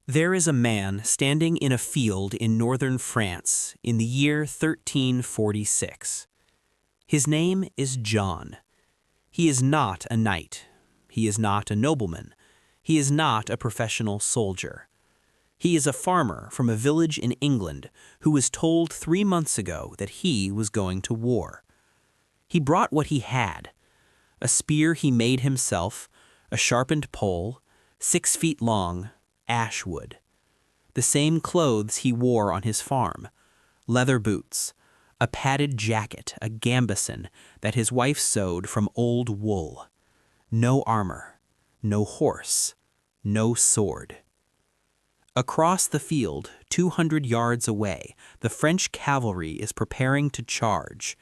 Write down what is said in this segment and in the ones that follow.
There is a man standing in a field in northern France in the year 1346. His name is John. He is not a knight. He is not a nobleman. He is not a professional soldier. He is a farmer from a village in England who was told 3 months ago that he was going to war. He brought what he had: a spear he made himself, a sharpened pole, 6 feet long, ash wood. The same clothes he wore on his farm: leather boots, a padded jacket, a gambeson that his wife sewed from old wool. No armor, no horse, no sword. Across the field, 200 yards away, the French cavalry is preparing to charge.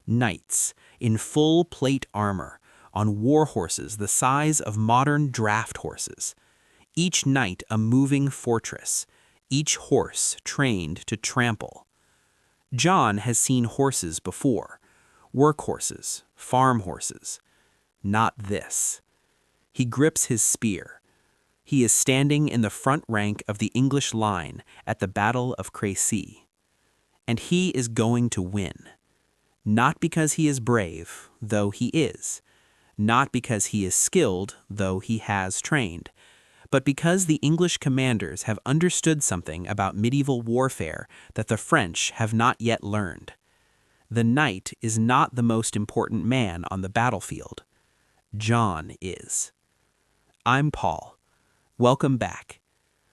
Knights, in full plate armor, on war horses the size of modern draft horses. Each knight a moving fortress, each horse trained to trample. John has seen horses before, work horses, farm horses. Not this. He grips his spear. He is standing in the front rank of the English line at the Battle of Crécy. And he is going to win. Not because he is brave, though he is. Not because he is skilled, though he has trained. But because the English commanders have understood something about medieval warfare that the French have not yet learned. The knight is not the most important man on the battlefield. John is. I'm Paul. Welcome back.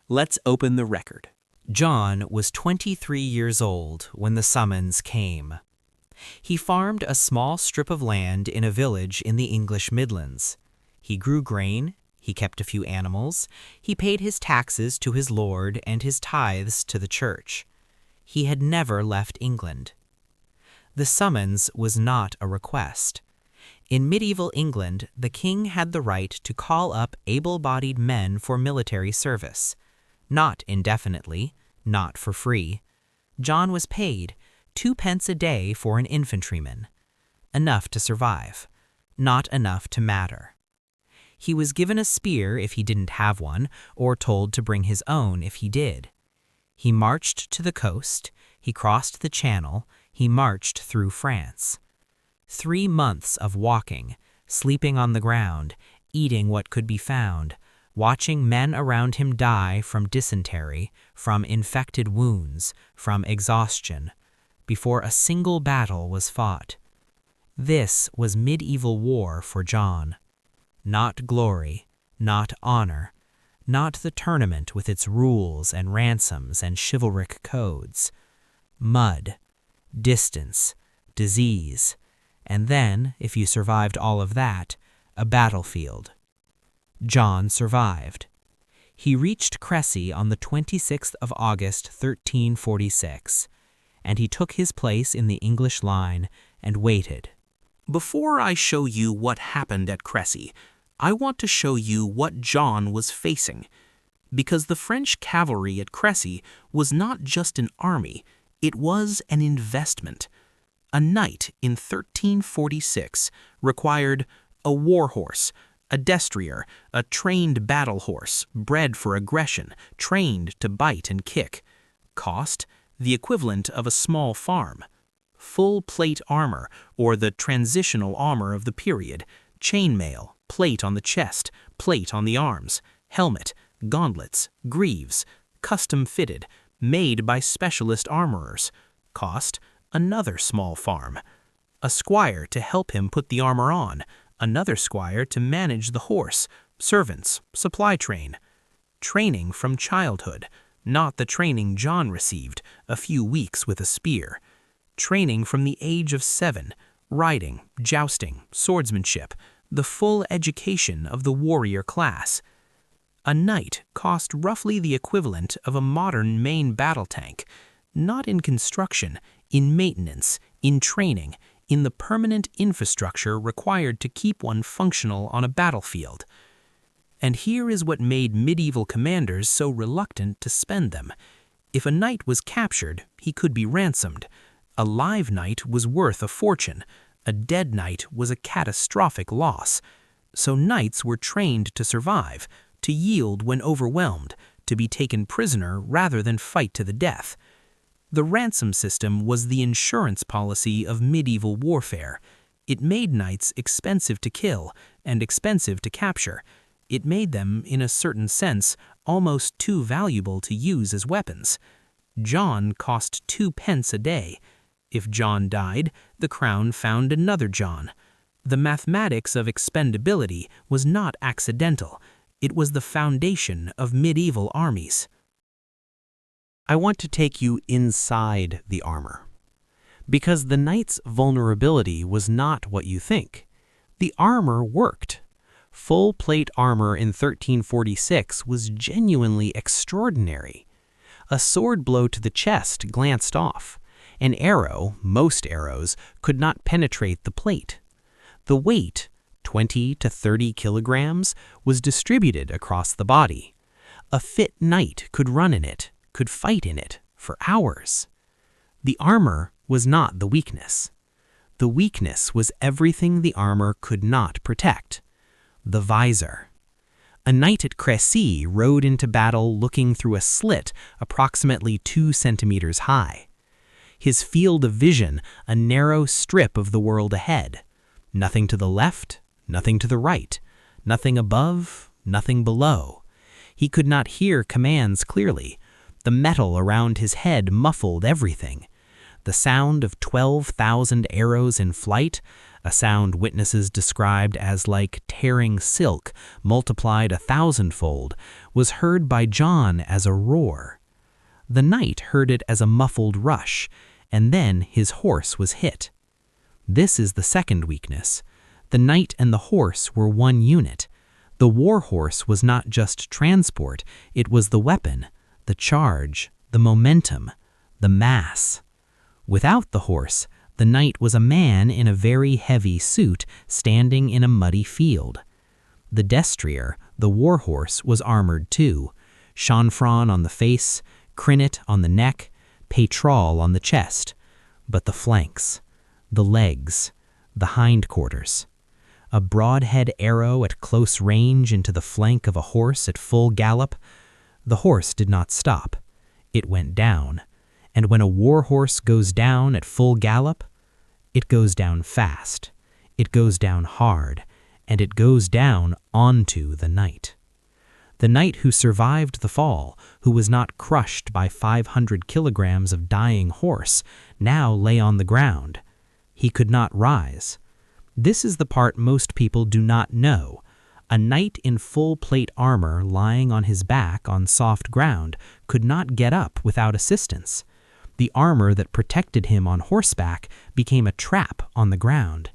Let's open the record. John was 23 years old when the summons came. He farmed a small strip of land in a village in the English Midlands. He grew grain, he kept a few animals, he paid his taxes to his lord and his tithes to the church. He had never left England. The summons was not a request. In medieval England, the king had the right to call up able-bodied men for military service. Not indefinitely, not for free. John was paid 2 pence a day for an infantryman. Enough to survive, not enough to matter. He was given a spear if he didn't have one, or told to bring his own if he did. He marched to the coast, he crossed the Channel, he marched through France. 3 months of walking, sleeping on the ground, eating what could be found, watching men around him die from dysentery, from infected wounds, from exhaustion, before a single battle was fought. This was medieval war for John. Not glory, not honor, not the tournament with its rules and ransoms and chivalric codes. Mud, distance, disease, and then, if you survived all of that, a battlefield. John survived. He reached Crécy on the 26th of August, 1346, and he took his place in the English line and waited. Before I show you what happened at Crécy, I want to show you what John was facing. Because the French cavalry at Crécy was not just an army, it was an investment. A knight in 1346 required a war horse, a destrier, a trained battle horse, bred for aggression, trained to bite and kick. Cost, the equivalent of a small farm. Full plate armor, or the transitional armor of the period, chainmail, plate on the chest, plate on the arms, helmet, gauntlets, greaves, custom fitted, made by specialist armorers. Cost, another small farm. A squire to help him put the armor on, another squire to manage the horse, servants, supply train. Training from childhood, not the training John received, a few weeks with a spear. Training from the age of 7, riding, jousting, swordsmanship, the full education of the warrior class. A knight cost roughly the equivalent of a modern main battle tank, not in construction, in maintenance, in training, in the permanent infrastructure required to keep one functional on a battlefield. And here is what made medieval commanders so reluctant to spend them. If a knight was captured, he could be ransomed. A live knight was worth a fortune. A dead knight was a catastrophic loss. So knights were trained to survive, to yield when overwhelmed, to be taken prisoner rather than fight to the death. The ransom system was the insurance policy of medieval warfare. It made knights expensive to kill and expensive to capture. It made them, in a certain sense, almost too valuable to use as weapons. John cost 2 pence a day. If John died, the crown found another John. The mathematics of expendability was not accidental. It was the foundation of medieval armies. I want to take you inside the armor. Because the knight's vulnerability was not what you think. The armor worked. Full plate armor in 1346 was genuinely extraordinary. A sword blow to the chest glanced off. An arrow, most arrows, could not penetrate the plate. The weight, 20 to 30 kilograms, was distributed across the body. A fit knight could run in it, could fight in it, for hours. The armor was not the weakness. The weakness was everything the armor could not protect. The visor. A knight at Crécy rode into battle looking through a slit approximately 2 centimeters high. His field of vision, a narrow strip of the world ahead. Nothing to the left, nothing to the right, nothing above, nothing below. He could not hear commands clearly. The metal around his head muffled everything. The sound of 12,000 arrows in flight, a sound witnesses described as like tearing silk multiplied 1,000-fold, was heard by John as a roar. The knight heard it as a muffled rush, and then his horse was hit. This is the second weakness. The knight and the horse were one unit. The war horse was not just transport, it was the weapon, the charge, the momentum, the mass. Without the horse, the knight was a man in a very heavy suit standing in a muddy field. The destrier, the war horse, was armored too. Chanfron on the face, crinnet on the neck, pétrole on the chest. But the flanks, the legs, the hindquarters. A broadhead arrow at close range into the flank of a horse at full gallop. The horse did not stop. It went down. And when a war horse goes down at full gallop, it goes down fast, it goes down hard, and it goes down onto the knight. The knight who survived the fall, who was not crushed by 500 kilograms of dying horse, now lay on the ground. He could not rise. This is the part most people do not know. A knight in full plate armor lying on his back on soft ground could not get up without assistance. The armor that protected him on horseback became a trap on the ground.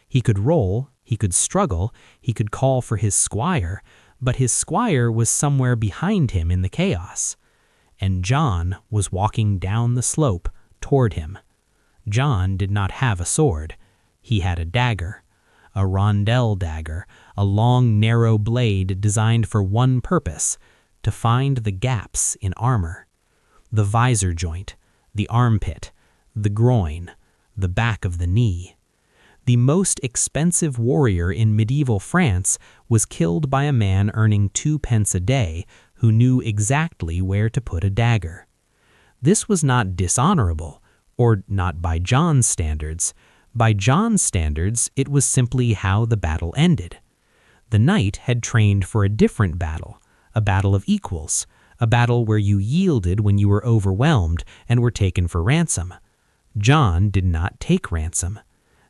He could roll, he could struggle, he could call for his squire, but his squire was somewhere behind him in the chaos. And John was walking down the slope toward him. John did not have a sword. He had a dagger, a rondel dagger, a long, narrow blade designed for one purpose, to find the gaps in armor. The visor joint, the armpit, the groin, the back of the knee. The most expensive warrior in medieval France was killed by a man earning 2 pence a day who knew exactly where to put a dagger. This was not dishonorable, or not by John's standards. By John's standards, it was simply how the battle ended. The knight had trained for a different battle, a battle of equals, a battle where you yielded when you were overwhelmed and were taken for ransom. John did not take ransom.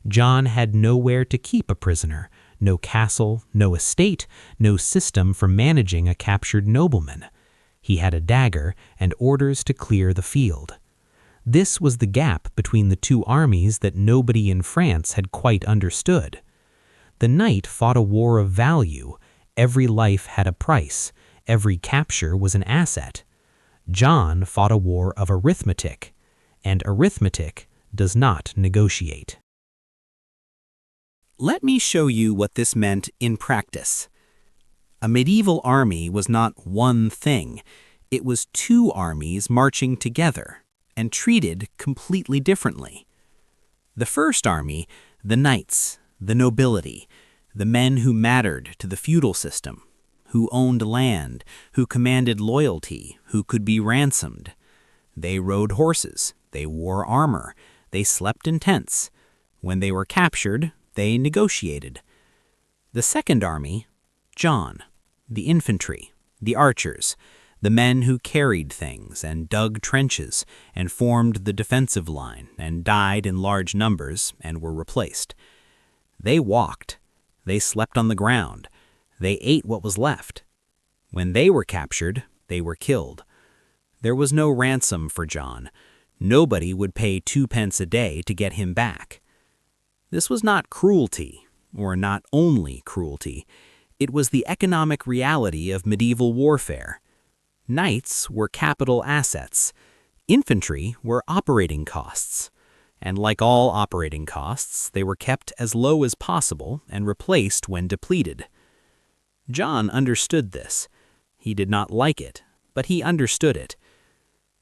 John had nowhere to keep a prisoner, no castle, no estate, no system for managing a captured nobleman. He had a dagger and orders to clear the field. This was the gap between the two armies that nobody in France had quite understood. The knight fought a war of value. Every life had a price. Every capture was an asset. John fought a war of arithmetic, and arithmetic does not negotiate. Let me show you what this meant in practice. A medieval army was not one thing. It was two armies marching together and treated completely differently. The first army, the knights, the nobility, the men who mattered to the feudal system, who owned land, who commanded loyalty, who could be ransomed. They rode horses, they wore armor, they slept in tents. When they were captured, they negotiated. The second army, John, the infantry, the archers, the men who carried things and dug trenches and formed the defensive line and died in large numbers and were replaced. They walked. They slept on the ground. They ate what was left. When they were captured, they were killed. There was no ransom for John. Nobody would pay 2 pence a day to get him back. This was not cruelty, or not only cruelty. It was the economic reality of medieval warfare. Knights were capital assets. Infantry were operating costs. And like all operating costs, they were kept as low as possible and replaced when depleted. John understood this. He did not like it, but he understood it.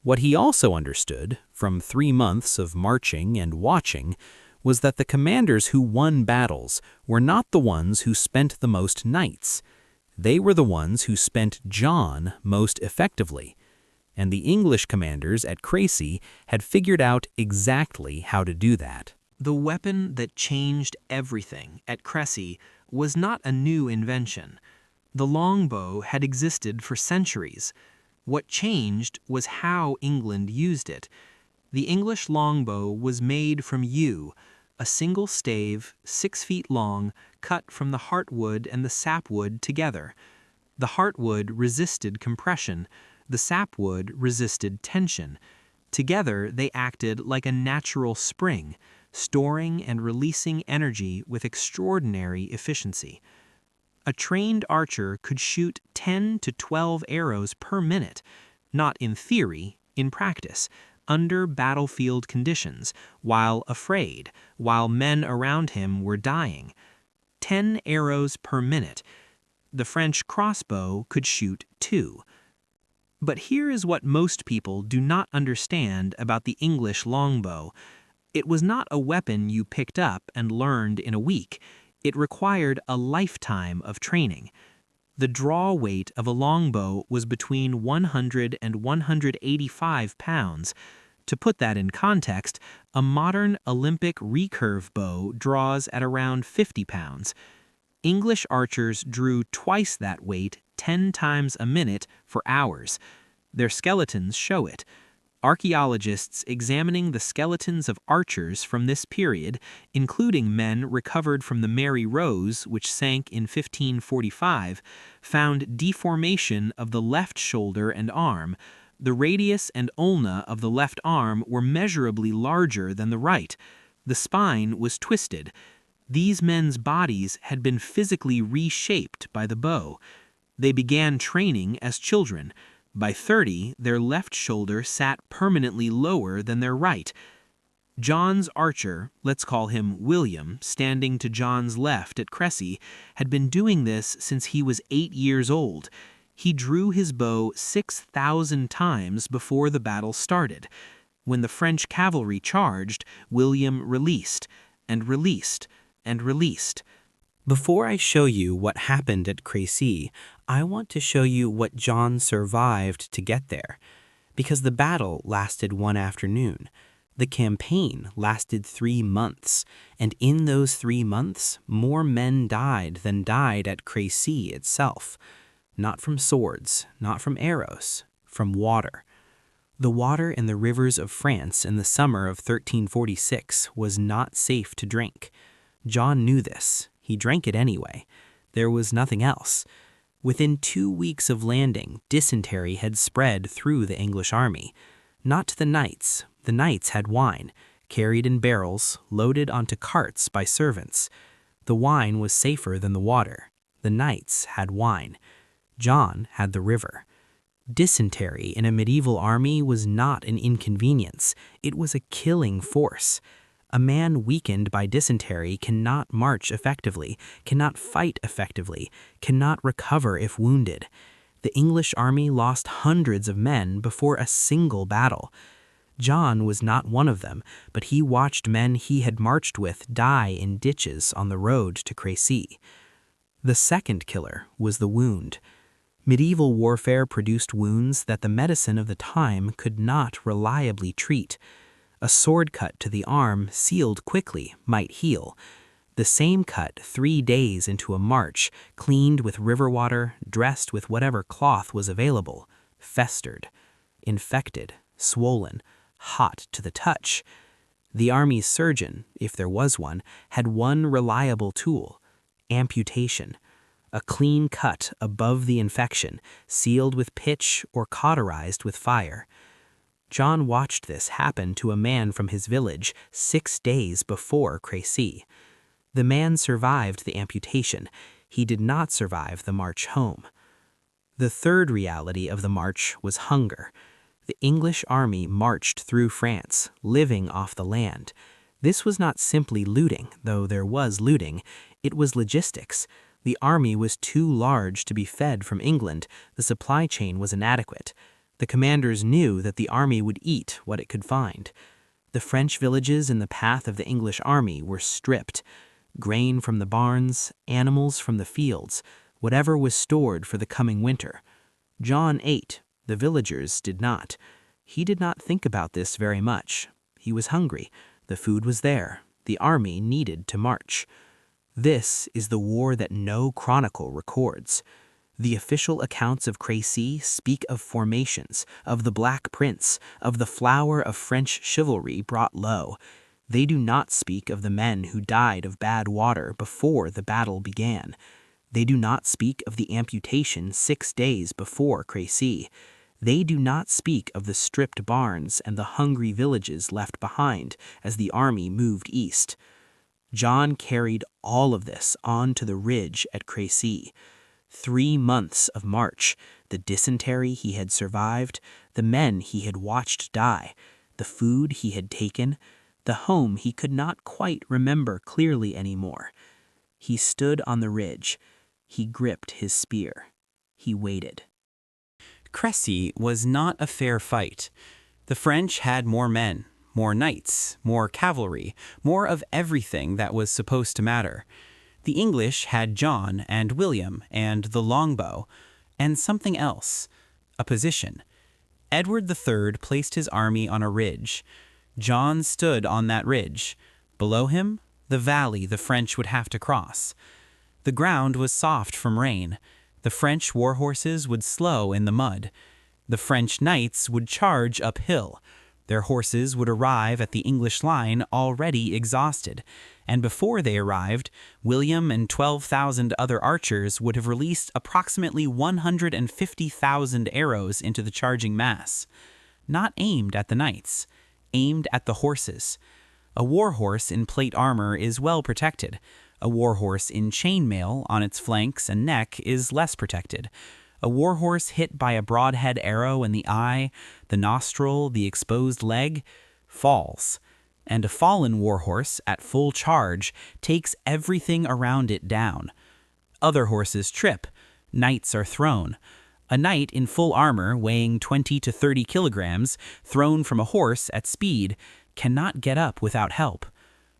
What he also understood, from 3 months of marching and watching, was that the commanders who won battles were not the ones who spent the most knights. They were the ones who spent John most effectively. And the English commanders at Crécy had figured out exactly how to do that. The weapon that changed everything at Crécy was not a new invention. The longbow had existed for centuries. What changed was how England used it. The English longbow was made from yew, a single stave, 6 feet long, cut from the heartwood and the sapwood together. The heartwood resisted compression. The sapwood resisted tension. Together, they acted like a natural spring, storing and releasing energy with extraordinary efficiency. A trained archer could shoot 10 to 12 arrows per minute, not in theory, in practice, under battlefield conditions, while afraid, while men around him were dying. 10 arrows per minute. The French crossbow could shoot 2. But here is what most people do not understand about the English longbow. It was not a weapon you picked up and learned in a week. It required a lifetime of training. The draw weight of a longbow was between 100 and 185 pounds. To put that in context, a modern Olympic recurve bow draws at around 50 pounds. English archers drew twice that weight 10 times a minute for hours. Their skeletons show it. Archaeologists examining the skeletons of archers from this period, including men recovered from the Mary Rose, which sank in 1545, found deformation of the left shoulder and arm. The radius and ulna of the left arm were measurably larger than the right. The spine was twisted. These men's bodies had been physically reshaped by the bow. They began training as children. By 30, their left shoulder sat permanently lower than their right. John's archer, let's call him William, standing to John's left at Crécy, had been doing this since he was 8 years old. He drew his bow 6,000 times before the battle started. When the French cavalry charged, William released, and released, and released. Before I show you what happened at Crécy, I want to show you what John survived to get there. Because the battle lasted 1 afternoon. The campaign lasted 3 months, and in those 3 months, more men died than died at Crécy itself. Not from swords, not from arrows, from water. The water in the rivers of France in the summer of 1346 was not safe to drink. John knew this. He drank it anyway. There was nothing else. Within 2 weeks of landing, dysentery had spread through the English army. Not to the knights. The knights had wine, carried in barrels, loaded onto carts by servants. The wine was safer than the water. The knights had wine. John had the river. Dysentery in a medieval army was not an inconvenience. It was a killing force. A man weakened by dysentery cannot march effectively, cannot fight effectively, cannot recover if wounded. The English army lost hundreds of men before a single battle. John was not one of them, but he watched men he had marched with die in ditches on the road to Crécy. The second killer was the wound. Medieval warfare produced wounds that the medicine of the time could not reliably treat. A sword cut to the arm, sealed quickly, might heal. The same cut 3 days into a march, cleaned with river water, dressed with whatever cloth was available, festered, infected, swollen, hot to the touch. The army's surgeon, if there was one, had one reliable tool: amputation. A clean cut above the infection, sealed with pitch or cauterized with fire. John watched this happen to a man from his village 6 days before Crécy. The man survived the amputation. He did not survive the march home. The third reality of the march was hunger. The English army marched through France, living off the land. This was not simply looting, though there was looting. It was logistics. The army was too large to be fed from England. The supply chain was inadequate. The commanders knew that the army would eat what it could find. The French villages in the path of the English army were stripped. Grain from the barns, animals from the fields, whatever was stored for the coming winter. John ate. The villagers did not. He did not think about this very much. He was hungry. The food was there. The army needed to march. This is the war that no chronicle records. The official accounts of Crécy speak of formations, of the Black Prince, of the flower of French chivalry brought low. They do not speak of the men who died of bad water before the battle began. They do not speak of the amputation 6 days before Crécy. They do not speak of the stripped barns and the hungry villages left behind as the army moved east. John carried all of this on to the ridge at Crécy. 3 months of march, the dysentery he had survived, the men he had watched die, the food he had taken, the home he could not quite remember clearly anymore. He stood on the ridge. He gripped his spear. He waited. Crécy was not a fair fight. The French had more men, more knights, more cavalry, more of everything that was supposed to matter. The English had John and William and the longbow, and something else, a position. Edward III placed his army on a ridge. John stood on that ridge. Below him, the valley the French would have to cross. The ground was soft from rain. The French war horses would slow in the mud. The French knights would charge uphill. Their horses would arrive at the English line already exhausted, and before they arrived, William and 12,000 other archers would have released approximately 150,000 arrows into the charging mass. Not aimed at the knights, aimed at the horses. A war horse in plate armor is well protected. A war horse in chainmail on its flanks and neck is less protected. A war horse hit by a broadhead arrow in the eye, the nostril, the exposed leg, falls. And a fallen war horse at full charge takes everything around it down. Other horses trip. Knights are thrown. A knight in full armor weighing 20 to 30 kilograms, thrown from a horse at speed, cannot get up without help.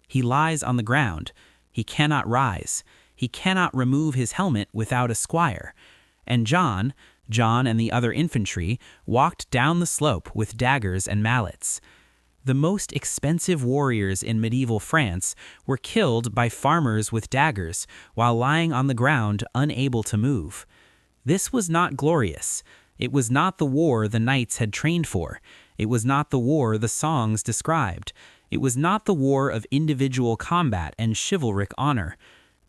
He lies on the ground. He cannot rise. He cannot remove his helmet without a squire. And John and the other infantry walked down the slope with daggers and mallets. The most expensive warriors in medieval France were killed by farmers with daggers while lying on the ground unable to move. This was not glorious. It was not the war the knights had trained for. It was not the war the songs described. It was not the war of individual combat and chivalric honor.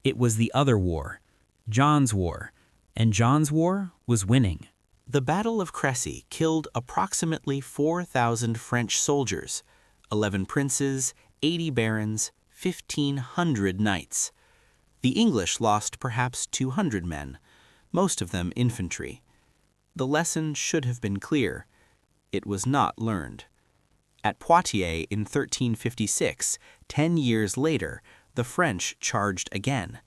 It was the other war, John's war. And John's war was winning. The Battle of Crécy killed approximately 4,000 French soldiers, 11 princes, 80 barons, 1,500 knights. The English lost perhaps 200 men, most of them infantry. The lesson should have been clear. It was not learned. At Poitiers in 1356, 10 years later, the French charged again,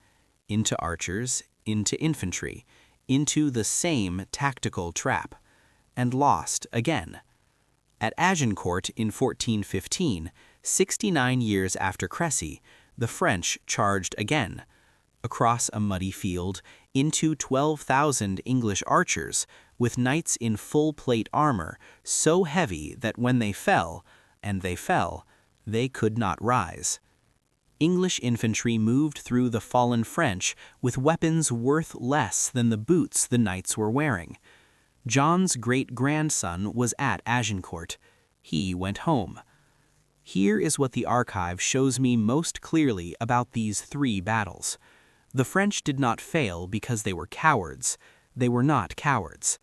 into archers, into infantry, into the same tactical trap, and lost again. At Agincourt in 1415, 69 years after Crécy, the French charged again. across a muddy field, into 12,000 English archers, with knights in full plate armor, so heavy that when they fell, and they fell, they could not rise. English infantry moved through the fallen French with weapons worth less than the boots the knights were wearing. John's great-grandson was at Agincourt. He went home. Here is what the archive shows me most clearly about these three battles. The French did not fail because they were cowards. They were not cowards.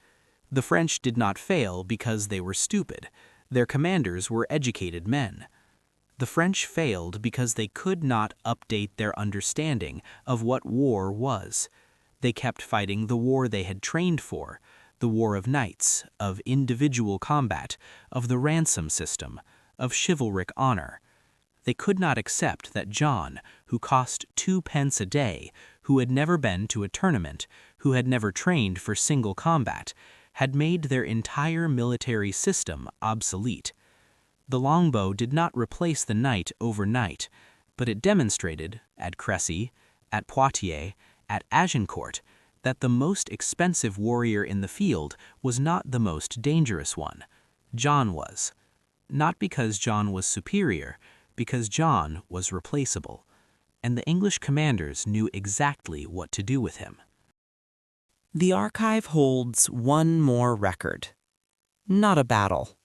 The French did not fail because they were stupid. Their commanders were educated men. The French failed because they could not update their understanding of what war was. They kept fighting the war they had trained for, the war of knights, of individual combat, of the ransom system, of chivalric honor. They could not accept that John, who cost 2 pence a day, who had never been to a tournament, who had never trained for single combat, had made their entire military system obsolete. The longbow did not replace the knight overnight, but it demonstrated, at Crécy, at Poitiers, at Agincourt, that the most expensive warrior in the field was not the most dangerous one. John was. Not because John was superior, because John was replaceable, and the English commanders knew exactly what to do with him. The archive holds one more record. Not a battle.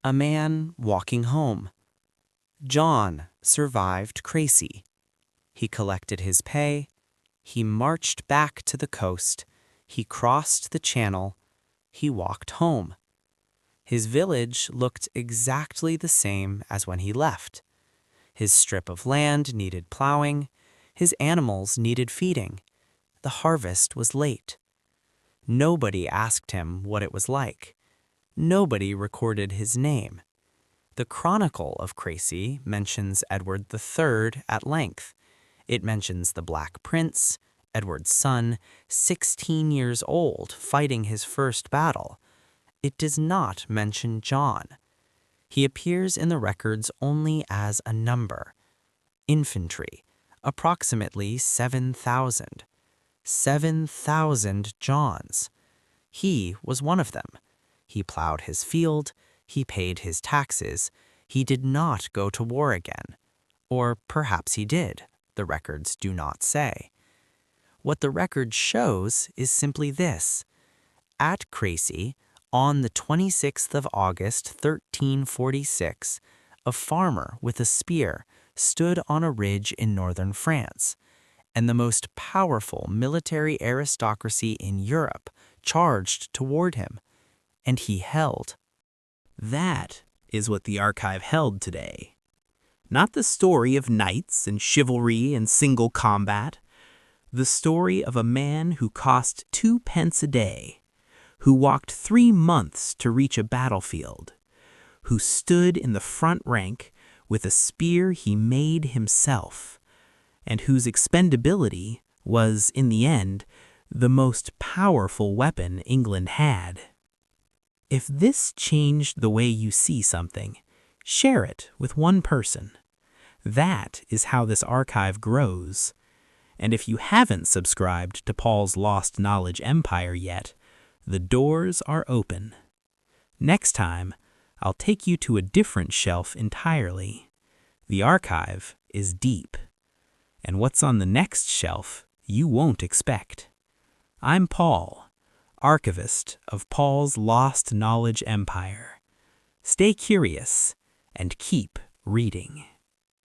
A man walking home. John survived Crécy. He collected his pay. He marched back to the coast. He crossed the channel. He walked home. His village looked exactly the same as when he left. His strip of land needed plowing. His animals needed feeding. The harvest was late. Nobody asked him what it was like. Nobody recorded his name. The Chronicle of Crécy mentions Edward III at length. It mentions the Black Prince, Edward's son, 16 years old, fighting his first battle. It does not mention John. He appears in the records only as a number. Infantry, approximately 7,000. 7,000 Johns. He was one of them. He plowed his field. He paid his taxes. He did not go to war again. Or perhaps he did. The records do not say. What the record shows is simply this. At Crécy, on the 26th of August, 1346, a farmer with a spear stood on a ridge in northern France, and the most powerful military aristocracy in Europe charged toward him, and he held. That is what the archive held today. Not the story of knights and chivalry and single combat, the story of a man who cost 2 pence a day, who walked 3 months to reach a battlefield, who stood in the front rank with a spear he made himself, and whose expendability was, in the end, the most powerful weapon England had. If this changed the way you see something, share it with one person. That is how this archive grows. And if you haven't subscribed to Paul's Lost Knowledge Empire yet, the doors are open. Next time, I'll take you to a different shelf entirely. The archive is deep. And what's on the next shelf you won't expect. I'm Paul, archivist of Paul's Lost Knowledge Empire. Stay curious and keep reading.